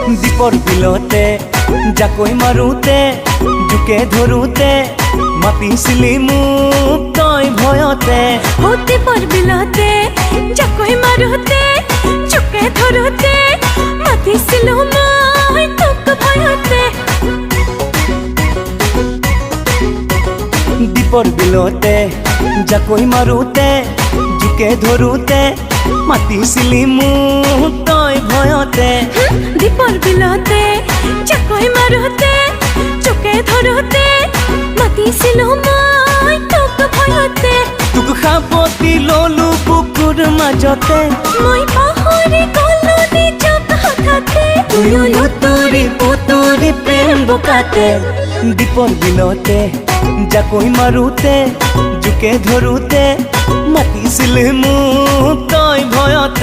দীপৰ বিলতে জাকৈ মাৰোতে জোকে ধৰোতে মাতিছিলি মোক তই ভয়তে। দীপৰ বিলতে জাকৈ মাৰোতে জোকে ধৰোতে মাতিছিলো মই তোক ভয়তে। দীপৰ বিলতে জাকৈ মাৰোতে জোকে ধৰোতে মাতিছিলি মোক তই ভয়তে। দীপৰ বিলতে জাকৈ মাৰোতে জোকে ধৰোতে মাতিছিলো মই তোক ভয়তে। তোক সাৱটি ললো বুকুৰ মাজতে মই পাহৰি গলো নিজক হঠাতে। তুয়ো লুতুৰি পুতুৰি প্ৰেম বোকাতে। দীপৰ বিলতে জাকৈ মাৰোতে জোকে ধৰোতে মাতিছিলে মোক তই ভয়তে।